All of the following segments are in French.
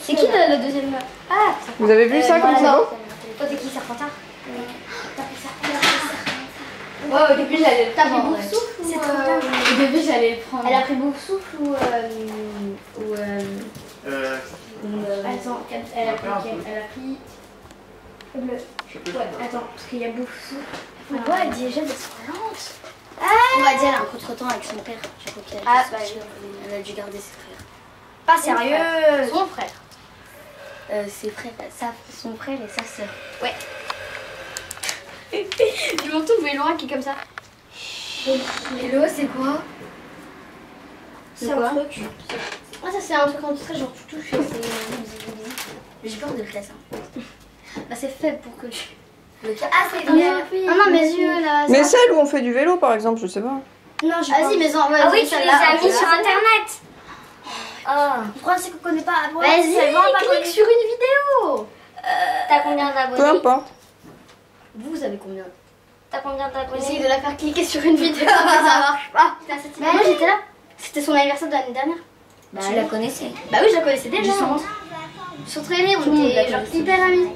C'est qui le deuxième? Ah, Vous avez vu ça comme c'est beau? Toi, t'es qui, Serpentard? T'as pris ça. Ouais, au début j'allais le T'as pris prendre. Bouffe Souffle ou Au début j'allais le prendre. Elle a pris Bouffe Souffle ou attends, elle a pris quel? Elle a pris le. Ouais, attends, parce qu'il y a Bouffe Souffle. Pourquoi elle dit déjà des lentes? On va dire elle a un contretemps avec son père. Je crois qu'elle elle a dû garder ses frères. Pas sérieux. Son frère. Ses frères, son frère et sa sœur. Ouais. Je m'entends Véloin qui est comme ça. Hello, c'est quoi? C'est un truc. Ah, ça c'est un truc en trait, genre tu touches et c'est. J'ai peur de le casser. Bah, c'est fait pour que tu. Ah, c'est bien. Non, non, mes yeux là. Mais celle où on fait du vélo par exemple, je sais pas. Non, je Vas-y, mais en Ah oui, tu les as mis sur internet. Le problème c'est qu'on connaît pas. Vas-y, clique sur une vidéo. T'as combien Peu d'abonnés? importe. Vous avez combien? T'as combien d'abonnés? Essayez de la faire cliquer sur une vidéo, mais ça marche pas. Mais moi j'étais là. C'était son anniversaire de l'année dernière. Bah, tu la connaissais. Bah oui, je la connaissais déjà. Sur traîner, on était genre hyper amis.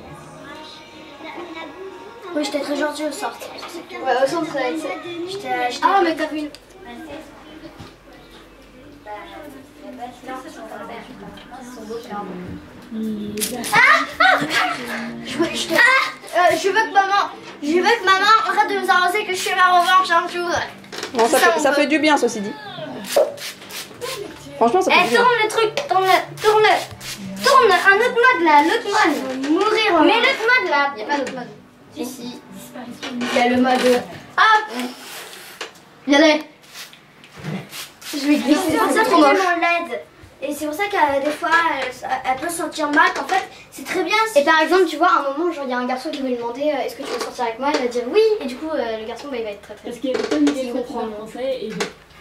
Oui, j'étais très gentille au sort. Ouais, au centre, j'étais. Ah, mais t'as vu une. Je veux que maman arrête de nous annoncer que je suis la revanche un jour. Non, ça fait du bien ceci dit. Franchement, ça fait du bien. Tourne le truc, tourne, un autre mode là, l'autre mode. Mourir. Mais l'autre mode là. Il n'y a pas d'autre mode. Si. Il y a le mode. Hop. Viens là. Je vais glisser. C'est pour ça que c'est vraiment laide. Et c'est pour ça que des fois elle peut se sentir mal. En fait, c'est très bien. Et par exemple, tu vois, à un moment, genre, il y a un garçon qui va lui demander est-ce que tu veux sortir avec moi? Elle va dire oui. Et du coup, le garçon, bah, il va être très très. Parce qu'il y avait pas une idée de français et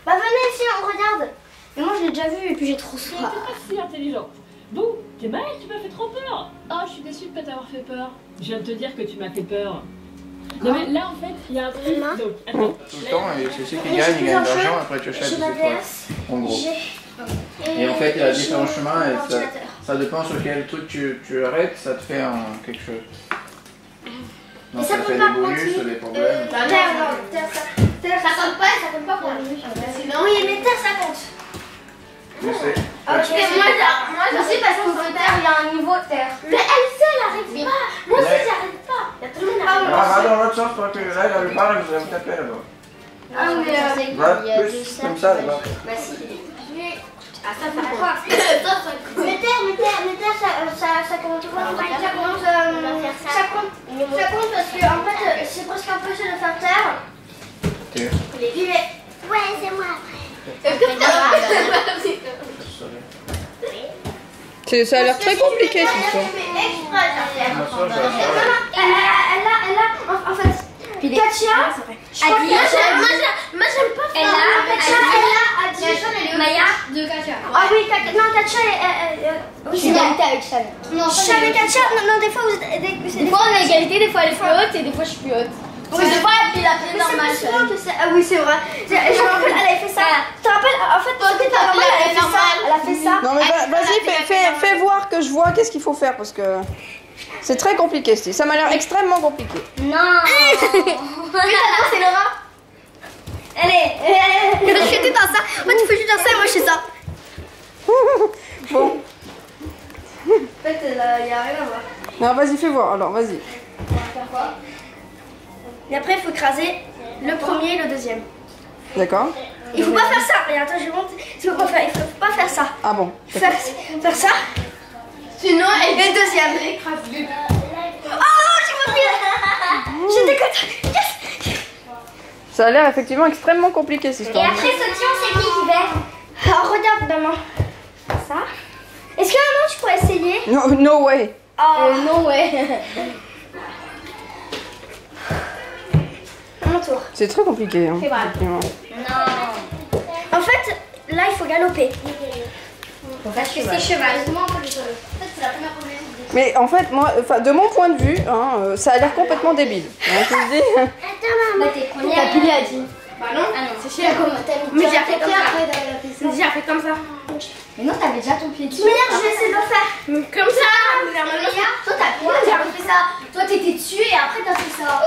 Bah venez ici, on regarde. Mais moi, je l'ai déjà vu et puis j'ai trop t'es soif. pas si intelligent. Bon, t'es mal, tu m'as fait trop peur. Ah, je suis déçue de pas t'avoir fait peur. Je viens de te dire que tu m'as fait peur. Non mais là en fait, il y a un truc. Donc, attends. Tout le temps, et c'est qui gagne, il gagne de l'argent, après tu achètes J'ai des ma fois. DS. En gros. J'ai. Et en fait, il y a différents chemins et ça dépend sur quel truc tu arrêtes, ça te fait quelque chose. Donc ça ça peut fait pas des bonus, continuer. des problèmes. Terre, ça compte pas pour la nuit. Oui, mais terre, ça compte. Je sais. Moi, je sais parce que sur terre, il y a un niveau terre. Mais elle sait, elle arrête pas. Moi aussi, j'arrête pas. Il y a tout le monde Ah, va dans l'autre sens, parce que là, il a le bar, vous allez me taper là-bas. Ah, mais Va plus comme ça là-bas. bah si. Ah, ça fait quoi? Mais terre, ça compte. Ça compte parce que en fait, c'est presque impossible de faire terre. Terre. Ouais, c'est moi Ça a l'air très compliqué cette histoire. Elle a, en fait, Katia, moi j'aime pas faire. Elle a dit Maya de Katia. Ah oui, non, Katia, Je suis égalité avec Chane. non, avec Katia, non, des fois vous êtes. Des fois on a égalité, des fois elle est plus haute et des fois je suis plus haute. Oui, des fois elle fait la plus normale. Ah oui, c'est vrai. Je me rappelle, elle avait fait ça. Tu te rappelles, en fait, c'était pas normal, elle a fait ça. Non mais vas-y, fais voir que je vois qu'est-ce qu'il faut faire parce que c'est très compliqué. Ça m'a l'air extrêmement compliqué. Non. C'est Laura. Allez. Je fais tout dans ça. Moi tu fais juste dans ça et moi je fais ça. Bon. En fait, il y a rien à voir. Non, vas-y, fais voir. Alors, vas-y. On va faire quoi? Et après, il faut écraser le premier et le deuxième. D'accord. Il faut pas faire ça. Regarde, attends, je vais montrer. Il faut pas faire ça. Ah bon. Faire ça. Sinon, et le deuxième. Oh, j'ai pas pris. J'étais contente. Yes. Ça a l'air effectivement extrêmement compliqué cette Et histoire. après sautillon, c'est qui fait? Alors, regarde, maman. Ça. Est-ce que maman, tu pourrais essayer? No way. Non, ouais. Mon tour. C'est très compliqué. Hein, C'est vrai. effectivement. Non. En fait, là, il faut galoper. Parce que c'est cheval. Comment on peut le faire? En fait, c'est la première problématique. Mais en fait, moi, de mon point de vue, hein, ça a l'air complètement débile. Hein, je te le dis. Bah, t'es première. T'as plié à 10. Bah non. Ah non. C'est chiant comme. Mais j'ai fait comme ça. J'ai fait comme ça. Mais non, t'avais déjà ton pied dessus. Mais je vais essayer de le faire. Comme ça. Toi, t'as fait ça. Toi, t'étais dessus et après, t'as fait ça.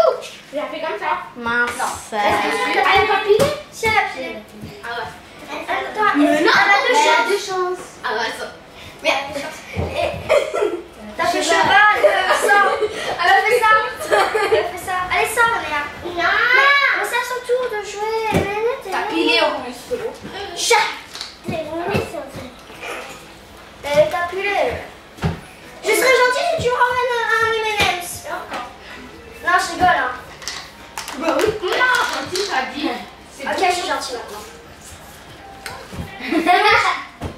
J'ai fait comme ça. Mince. Elle a pas pilé? Si, elle a pilé. Ah ouais. Mais non, elle a deux chances. Ah ouais, ça. Mais t'as fait cheval, ça. Elle a fait ça. Allez, sors, Léa. Non. Mais c'est à son tour de jouer. T'as pilé en plus. Chat. T'as pilé. Je serais gentille si tu me ramènes un M&M's. Non, je rigole. Hein. Bah oui. Non, gentil, t'as dit. Ok, je suis gentille maintenant.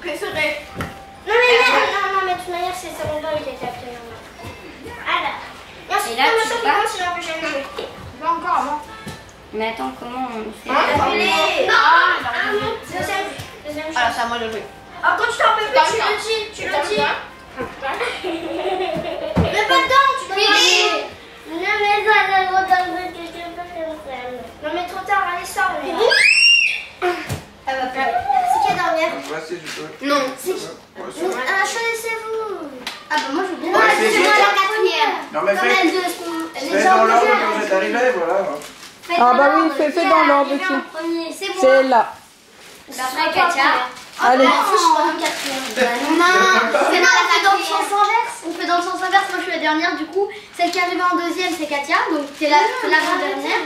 Préféré. Non, mais de toute manière, c'est mon doigt, il était appelé. Alors. Et là, tu sais pas. Sinon, je vais jouer. Pas encore, moi. Mais attends, comment on fait? Deuxième chose. Alors, c'est à moi de jouer. Alors, quand tu t'en peux plus, tu le dis. Mais pas dedans, tu dois marcher. Non, mais trop tard, allez, sors. Elle va faire. C'est qui est dernière? Voici, je peux. Non. C'est qui? Choisissez-vous. Ah, bah, moi, je veux bien. Ouais, c'est C'est moi la quatrième. Non, mais Comme fais dans l'ordre où vous êtes arrivé, voilà. Ah bah oui, fais dans l'ordre dessus. C'est moi. C'est là. Après, Katia. Allez. Je suis pas dans le quatrième. Non, c'est dans le sens inverse. On fait dans le sens inverse. Moi, je suis la dernière, du coup. Celle qui est arrivée en deuxième, c'est Katia. Donc, t'es l'avant-dernière.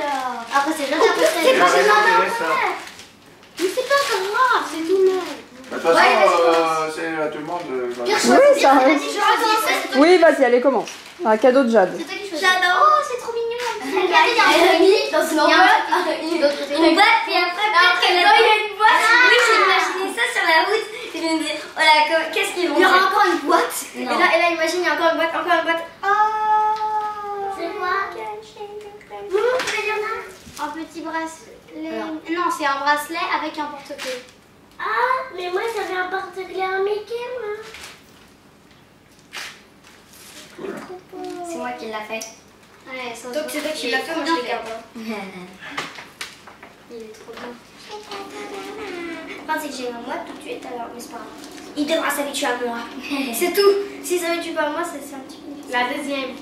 Après, c'est Jade. Après, c'est Et arrête de tirer ça. Mais c'est pas grave, c'est tout le monde. De toute façon, c'est à tout le monde. Oui, ça arrive. Oui, vas-y, allez, commence. Un cadeau de Jade. C'est toi qui choisis. J'adore. Oh, c'est trop mignon. Regardez, il y a un mis dans une enveloppe. Une boîte, et après, il y a une boîte. Oui, j'ai imaginé ça sur la route. Et je me disais, oh là, qu'est-ce qu'ils vont faire? Il y aura encore une boîte. Et là, imagine, il y a encore une boîte, Oh. C'est quoi? Un petit bracelet. Non, c'est un bracelet avec un porte-clés. Ah, mais moi, j'avais un porte-clés à Mickey, moi. C'est moi qui l'a fait. Ouais, ça Donc c'est toi qui l'as fait, moi je l'ai gardé. Il est trop bien. Enfin, c'est que j'ai moi tout de suite alors, mais c'est pas grave. Il devra s'habituer à moi. C'est tout. S'il s'habitue pas à moi, c'est un petit peu. La deuxième.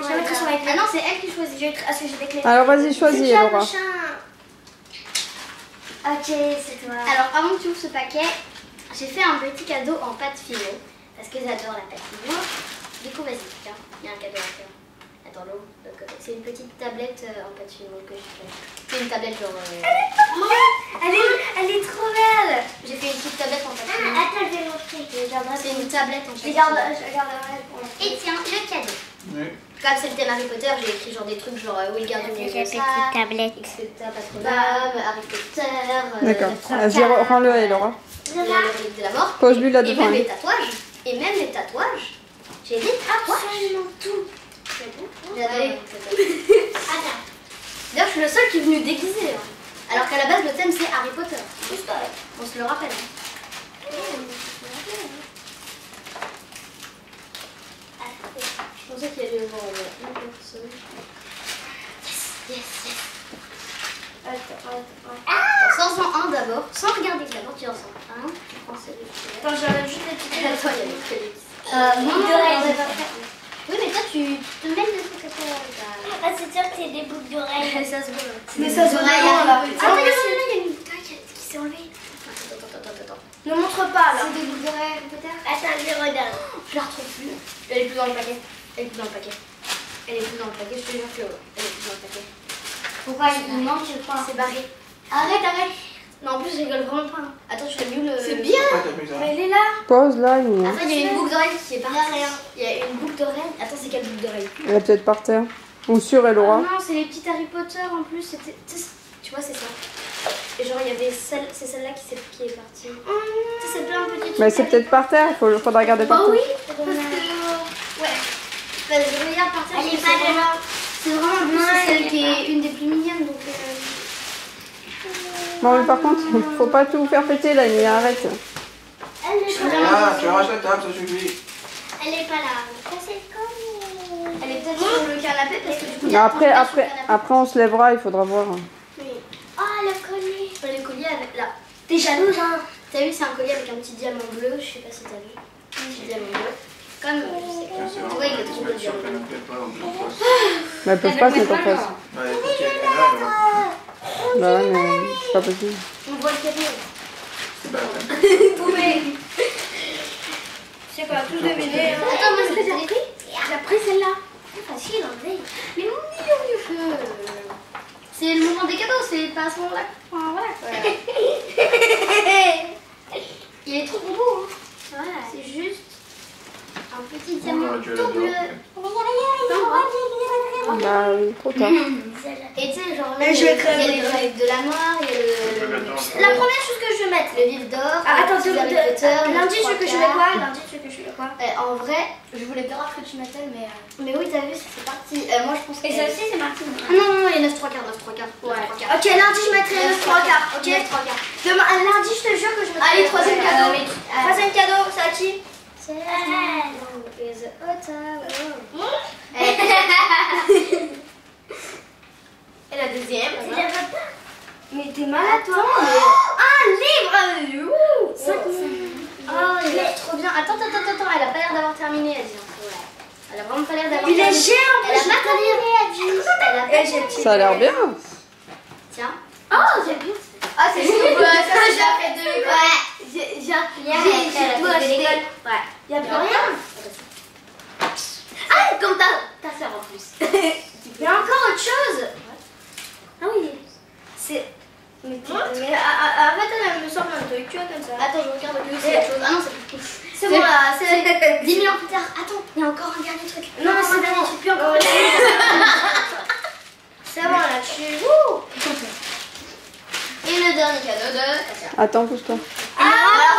Je vais mettre sur la clé. Ah non, c'est elle qui choisit. Je vais mettre... Ah, j'ai des clés. Alors vas-y, choisis, Laura. Ok, c'est toi. Alors, avant que tu ouvres ce paquet, j'ai fait un petit cadeau en pâte philo. Parce que j'adore la pâte philo. Du coup, vas-y, tiens, il y a un cadeau à faire. Attends, l'eau, de l'autre côté. C'est une petite tablette en pâte philo que j'ai fait. C'est une tablette genre... Elle est trop belle. J'ai fait une petite tablette en pâte philo. Attends, je vais montrer. C'est une tablette en pâte philo. Je regarderai pour la... Et tiens, le cadeau. Oui. Comme c'est le thème Harry Potter, j'ai écrit genre des trucs genre où il garde une petite tablette. Expecta Patronum, Harry Potter. D'accord. Vas-y, rends-le à Laura. Le relique de la mort. Pose-lui la Et même devant. les tatouages. Et même les tatouages. J'ai des tatouages. Absolument tout. J'adore les tatouages. D'ailleurs, je suis le seul qui est venu déguisé. Hein. Alors qu'à la base, le thème c'est Harry Potter. Juste, on se le rappelle. Hein. Je pensais qu'il y allait y avoir une personne. Yes. Attends. Sans un d'abord, sans regarder d'abord, tu en sens un, tu prends celui-ci. Attends, j'enlève juste les petites. Attends, il y a des trucs. Oui, mais toi, tu te mets des trucs comme ça. Ah, c'est sûr que c'est des boucles d'oreilles. Ça se voit. Mais ça se voit là. Attends, il y a une boucle qui s'est enlevée. Attends. Ne montre pas là. C'est des boucles d'oreilles, peut-être. Attends, je regarde. Je la retrouve plus. Elle est plus dans le paquet. Je te jure que elle est plus dans le paquet. Pourquoi il manque, je crois. C'est barré. Arrête. Non, en plus, je rigole vraiment pas. Attends, je fais mieux le... C'est bien. Pourquoi t'as pris ça? Mais elle est là. Pose là. En fait, il y a une boucle d'oreille qui est partie. Il y a une boucle d'oreille. Attends, c'est quelle boucle d'oreille? Elle est peut-être par terre. Ou sur Laura. Non, c'est les petites Harry Potter en plus. C'était... Tu vois, c'est ça. Et genre, il y avait c'est celle-là qui est partie. C'est plein de petites... Mais c'est peut-être par terre. Il faudra regarder par Bah terre. oui. Parce que... Ouais. Je regarde par terre. Elle est pas de là. C'est vraiment celle qui est une des plus mignonnes. Donc... Bon, mais par contre, il faut pas tout faire péter là, mais arrête. Ah, tu arraches la table, ça suffit. Elle est pas là. Elle est peut-être sur le canapé parce que du coup... Après, on se lèvera, il faudra voir. Oui. Oh, le collier. Le collier avec là. T'es jalouse, hein. T'as vu, c'est un collier avec un petit diamant bleu. Je sais pas si t'as vu. Un petit diamant bleu. Comme tu vois, il est trop beau diamant. Mais elles peuvent pas se mettre en face. Ouais, écoute, il y a là, alors. Bah ouais, mais c'est pas possible. On voit le café. C'est pas la peine. Vous pouvez. Je sais pas, tout deviner. Attends, moi, ce que j'ai pris, j'ai pris celle-là. C'est facile, en vrai. Mais mon Dieu. C'est le moment des cadeaux, c'est pas à ce moment-là. Enfin, voilà quoi. Il est trop beau, hein. Voilà. C'est juste un petit diamant tout bleu. Bah oui, trop tard. Et tu sais, genre, là, il y a les règles de la noire, il y a le... La première chose que je vais mettre, le livre d'or. Ah, attends, lundi, tu veux que je mette quoi? Lundi, tu veux que je mette quoi? En vrai, je voulais grave que tu mettes elle, mais... Mais oui, t'as vu, c'est parti. Moi, je pense que... Et ça aussi, c'est parti. Non, il y a 9 3 quarts, 9 3 quarts. Ouais. Ok, lundi, je mettrai 9 3 quarts. Ok, 9 3 quarts. Demain, lundi, je te jure que je mettrai... Allez, troisième cadeau. Troisième cadeau, c'est à qui? C'est à Et la deuxième, c'est la papa. Mais t'es malade toi. Un livre. Oh, il est trop bien. Attends, elle a pas l'air d'avoir terminé, elle dit. Elle a vraiment pas l'air d'avoir terminé. Il est géant. Elle a pas terminé, elle dit. Ça a l'air bien. Tiens. Oh, j'ai bien. Ah, c'est chaud. Ça, j'ai fait de l'école. Ouais. J'ai tout acheté. Ouais. Il y a plus rien. Ah, comme ta soeur en plus. Il y a encore autre chose. Ah oui. C'est... Mais arrête, elle me sort plein de trucs, tu vois, comme ça. Attends, je regarde que c'est autre chose. Ah non, c'est bon là, c'est 10 000 ans plus tard. Attends, il y a encore un dernier truc. Non, c'est un dernier truc, puis encore un dernier truc. C'est bon là, Et le dernier cadeau de... Attends, pousse-toi. Ah,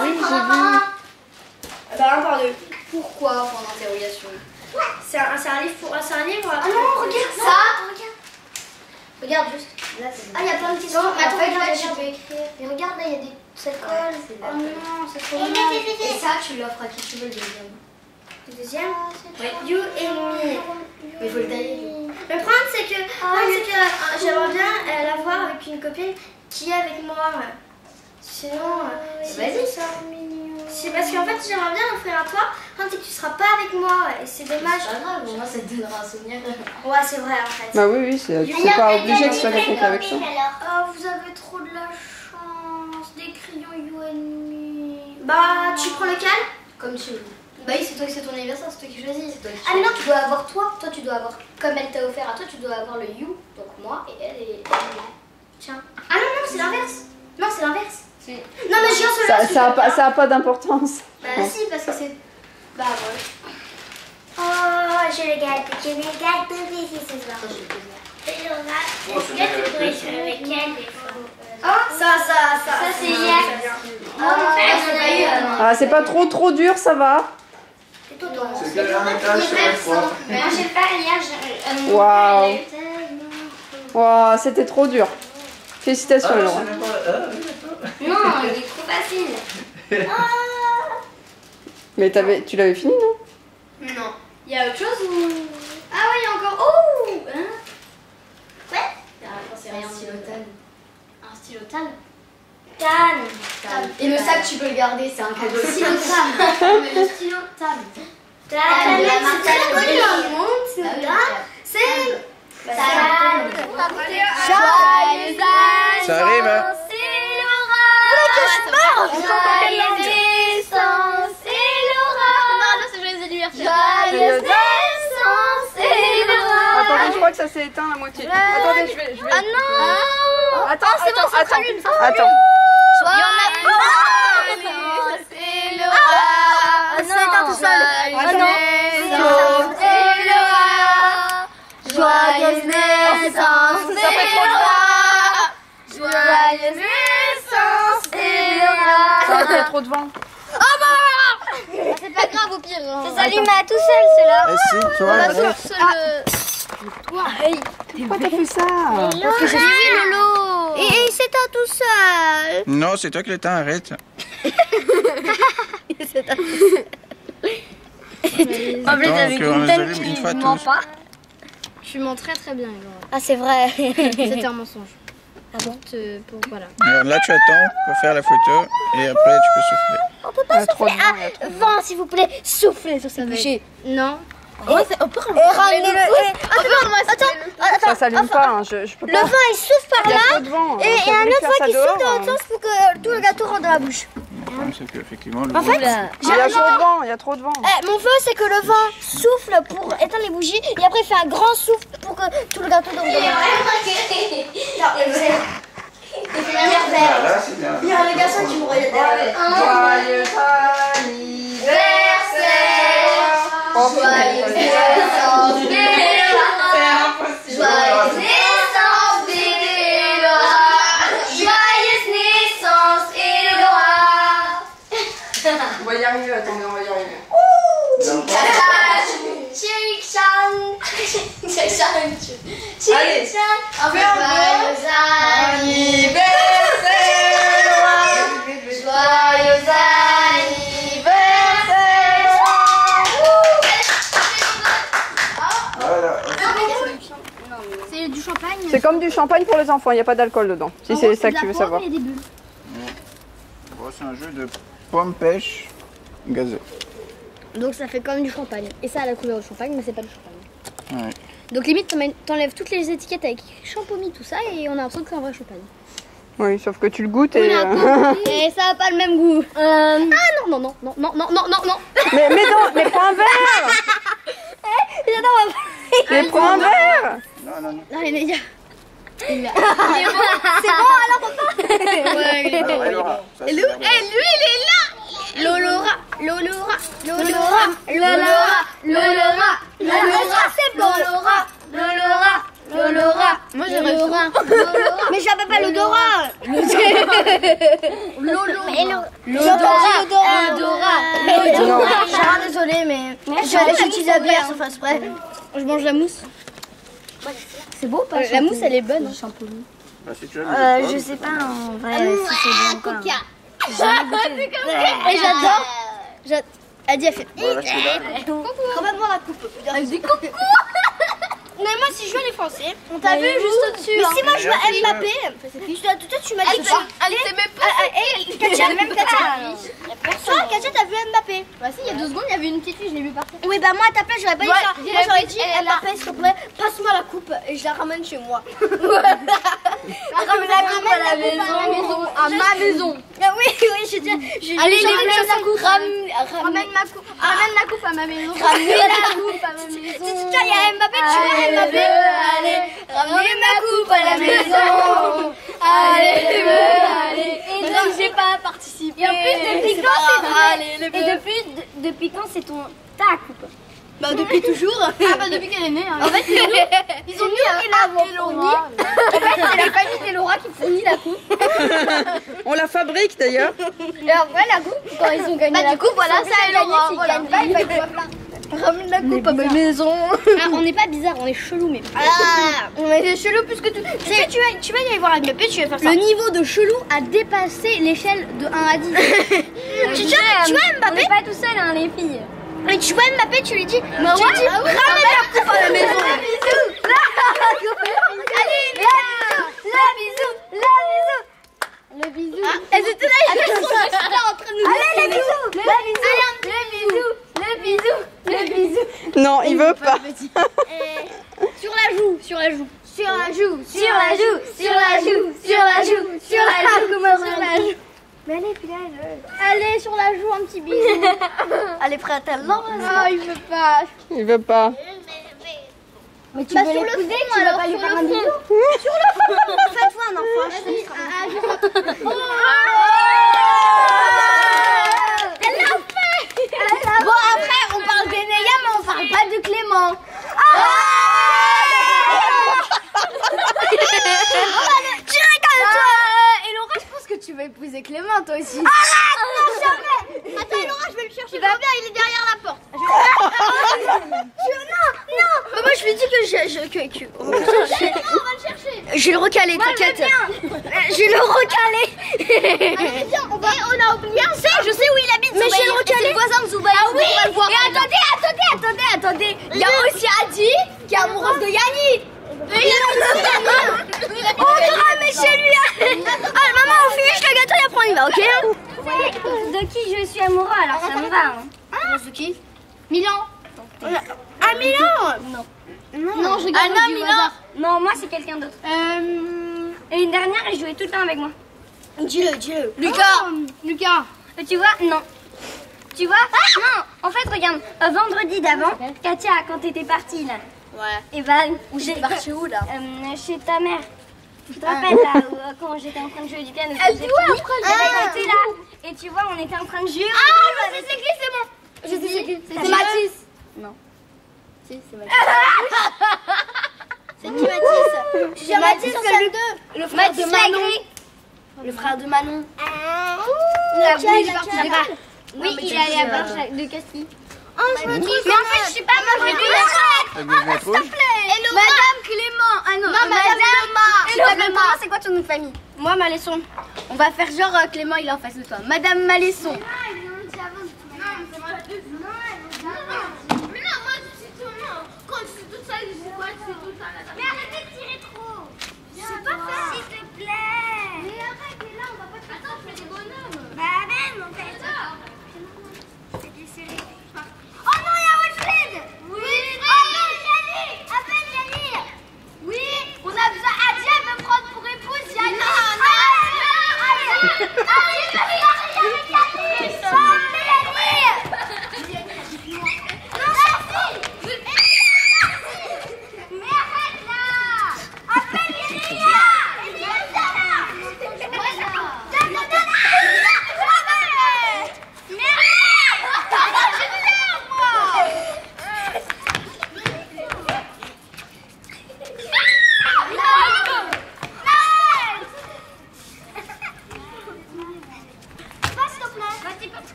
oui, j'ai vu. Bah, un par deux. Pourquoi, point d'interrogation? C'est un livre pour... C'est un livre... Ah non, regarde ça. Regarde juste. Là, il y a plein de petits sons. Attends, regarde, tu peux écrire. Mais regarde, là, il y a des... Ça colle. Oh non, c'est trop bien. Et ça, tu l'offres à qui tu veux, le deuxième. Le deuxième? Oui. You and me. Mais il faut le tailler. Le problème, c'est que j'aimerais bien l'avoir avec une copine qui est avec moi. Sinon, vas-y. C'est parce qu'en fait, j'aimerais bien l'offrir à toi. Le problème, c'est que tu seras pas avec moi. Et c'est dommage. C'est pas grave, au moins, ça te donnera un souvenir. Ouais, c'est vrai, en fait. Bah oui, c'est pas obligé que ce soit quelqu'un qui est avec toi. Oh, vous avez trop de la chance. Des crayons You and Me. Bah, tu prends lequel? Comme tu veux. Bah oui, c'est toi, c'est ton anniversaire, c'est toi qui choisis. Ah mais non, tu dois avoir toi. Toi, tu dois avoir, comme elle t'a offert à toi, tu dois avoir le You. Donc moi et elle et moi. Tiens. Ah non, non, c'est l'inverse. Non, c'est l'inverse. Non, mais je viens celui-là. Ça a pas d'importance. Bah si, parce que c'est... Bah ouais. Oh, je le gâte. Je me gâte de baiser ce soir. Ça c'est hier. Ah, c'est pas trop dur, ça va. C'est quel étage, c'est quoi? Moi j'ai pas hier. Waouh. Waouh, c'était trop dur. Félicitations, Ah, Laurent. Non, il est trop facile. Mais tu l'avais fini, non? Non. Il y a autre chose ou... Ah ouais, il y a encore... Oh hein? Ouais. C'est rien, un stylo Tan. Un stylo Tan? Tan. Et le sac, tu peux le garder, c'est un cadeau. Le stylo Tan. Mais le stylo Tan. Tan. C'est très connu dans le monde, c'est Tan. Joyeux Ça arrive, hein? Attendez, je crois que ça s'est éteint à moitié. Attendez, je vais... Ah non! Attends. Joyeux tout seul. Joyeuse naissance, Ça fait trop loin. Joyeuse naissance, Ça fait trop de vent. c'est pas grave au pire. Ça s'allume à tout seul, ceux-là. Si, toi, arrête. Pourquoi t'as fait ça? Parce que j'ai vu Lolo. Et c'est à tout seul. Non, c'est toi qui l'éteins, arrête. C'est à tout seul. En plus, avec une telle qui ne ment pas. Tu mens très très bien, Laura. Ah, c'est vrai. C'était un mensonge. voilà. Alors là, tu attends pour faire la photo et après tu peux souffler. On peut pas trop souffler. de vent, il y a trop de Vent, s'il vous plaît, soufflez sur cette bougie. Non. Et ramenez-le. Attends, Ça s'allume pas, hein, je peux le pas. vent il souffle par Il y a là. trop de vent. Et il y a un autre vent qui souffle dans l'autre sens pour que tout le gâteau rentre dans la bouche. Le problème, c'est qu'effectivement, le En fait, Il y a trop de vent, il y a trop de vent. mon vœu c'est que le vent souffle pour éteindre les bougies et après il fait un grand souffle pour que tout le gâteau tombe dans la bouche. là, c'est bien. Il y a le garçon qui me regarde derrière. Joyeux On va y arriver, attendez, on va y arriver. Allez, C'est du champagne. c'est comme du champagne pour les enfants, il n'y a pas d'alcool dedans. Si c'est ça que tu veux savoir. Il y a des bulles. Bon, c'est un jeu de pomme-pêche gazeux. Donc ça fait comme du champagne. Et ça a la couleur du champagne, mais c'est pas du champagne. Ouais. Donc limite, t'enlèves toutes les étiquettes avec champomis, tout ça, et on a l'impression que c'est un vrai champagne. Oui, sauf que tu le goûtes et... Et ça a pas le même goût. Ah non, non, non, non, non, non, non, non, non. mais non, mais prends un verre. Mais prends un verre. Non, non, non. Non, les gars. C'est bon alors papa. Ouais, il est bon. Ah, Laura, ça, c'est Lui, la il est là. Lolora, Lolora, Lolora, C'est bon. Lolora. Moi j'aurais Lolora. Mais je l'appelle pas l'odorat. L'odorat. Désolée, mais j'utilise la bière, ça fasse près. Je mange la mousse. C'est beau pas? La mousse elle est bonne. Bah, si tu as Je sais pas en vrai si c'est bon ou pas. Et j'adore. Adi a fait. Voilà, je suis là. Ramène-moi la coupe. Elle dit coucou. Mais moi si je joue les Français, On t'a vu juste au-dessus. mais si moi je Regarde, veux Mbappé, tout à tu m'as dit Elle t'aimait pas. Katia, même Katia. Toi Katia t'as vu Mbappé? Bah si, il y a 2 secondes, il y avait une petite fille, je l'ai vue partir. Oui bah moi à ta place j'aurais pas dit Ouais, ça. il Moi j'aurais avait dit dit, elle a- Mbappé s'il te plaît, passe-moi la coupe et je la ramène chez moi. Ramène la coupe à la maison. À ma maison. Ah oui, je dis. Allez, ramène les la coupe. Ramène ma coupe. Ramène la coupe à ma maison. Ramène la coupe à ma maison. Tiens, il y a Mbappé, tu veux Mbappé? Allez, ramène ma coupe à la maison. Allez. Et donc j'ai pas participé. Et en plus, depuis quand Allez, Et depuis quand c'est ta coupe? Bah depuis toujours. Ah bah depuis qu'elle est née. En fait, ils ont mis Ils l'ont mis. En fait, c'est la famille des Laura qui fournit la coupe. On la fabrique d'ailleurs. Et après la coupe, quand ils ont gagné la coupe, voilà, ça est Laura. Voilà. Ramène la coupe à ma maison. On n'est pas bizarre, on est chelou mais. Ah, On est chelou plus que tout. tu vas y aller voir Mbappé, tu vas faire ça. Le niveau de chelou a dépassé l'échelle de 1 à 10. Tu vois Mbappé? On n'est pas tout seul, hein, les filles. Et tu vois Mbappé, tu lui dis, Ramène la coupe à la maison. Le bisou. Elles étaient là, elles sont juste là en train de nous Allez, le bisou. Non, il veut pas. Sur la joue, sur la joue. sur la joue. Mais allez, puis là, Allez, sur la joue, un petit bisou. elle est prête à l'embrasser. Oh, il veut pas. Il veut pas. Mais tu Bah, veux sur le l'épouser, front, tu vas alors, pas lui sur faire le un front. bisou? Faites-toi un enfant. Bon, après, on parle d'Enéa, mais on parle pas de Clément. Tu rigoles, toi? Et Laura, je pense que tu vas épouser Clément, toi aussi. Attends, Laura, je vais le chercher. Tu vas bien, il est derrière la porte. Mais moi, je lui dis que On va le chercher. je vais le recaler, t'inquiète. Je vais le recaler. Allez, viens, on a oublié un truc. Je sais où il habite, Mais Zoubaïr. je vais le recaler. C'est le voisin de Zoubaïr. Ah oui. On va le voir. Et attendez. Il y a aussi Adi qui est amoureuse de Yannick. On ira mais chez lui Bah ok hein. De qui je suis amoureux, alors ça me va. Hein. De qui? Milan. Ah Milan. Non. Non, je gagne du Milan. Non, moi c'est quelqu'un d'autre. Et une dernière, elle jouait tout le temps avec moi. Dis-le. Lucas. Lucas. Tu vois? Non. Tu vois? Non. En fait, regarde, vendredi d'avant, Katia, quand t'étais partie là. Ouais. Et ben, J'étais partie où là? chez ta mère. Tu te rappelles là, quand j'étais en train de jouer du piano? Elle jouait après. Elle était là. Et tu vois, on était en train de jouer. Ah, je sais c'est qui, c'est bon. Je sais c'est qui. C'est Mathis. Non. Si, c'est Mathis. C'est qui Mathis? C'est Mathis, c'est le frère de Manon. Le frère de Manon. Oui, il est allé à bord de Castille. Oh, je me dis. Mais en fait, je suis pas moi, Avec des lunettes rouges. Madame Clément. Ah non, Madame Clément, c'est quoi ton nom de famille? Moi, Malesson. On va faire genre Clément, il est en face de toi. Madame Malesson. Mais non, moi je suis tout le monde. Quand je suis toute seule, je suis quoi? Je suis toute seule. Mais arrêtez de tirer trop. C'est pas fait, s'il te plaît. Mais arrête, mais là, on va pas te faire. Attends, je fais des bonhommes. Bah, même, en fait. C'est des serrés. Oh non, il y a Wilfred. Oui. Oh non, Yannick. Appelle Yannick. Oui. On a besoin. Adia veut prendre pour épouse Yannick. Non. Allez,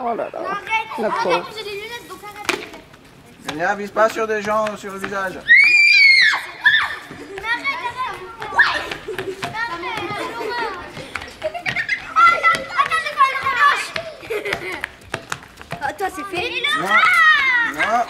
Oh là là. La pauvre. j'ai des lunettes, donc arrête. Léa, vise pas sur des gens, sur le visage. Toi, c'est fait. Non. Non.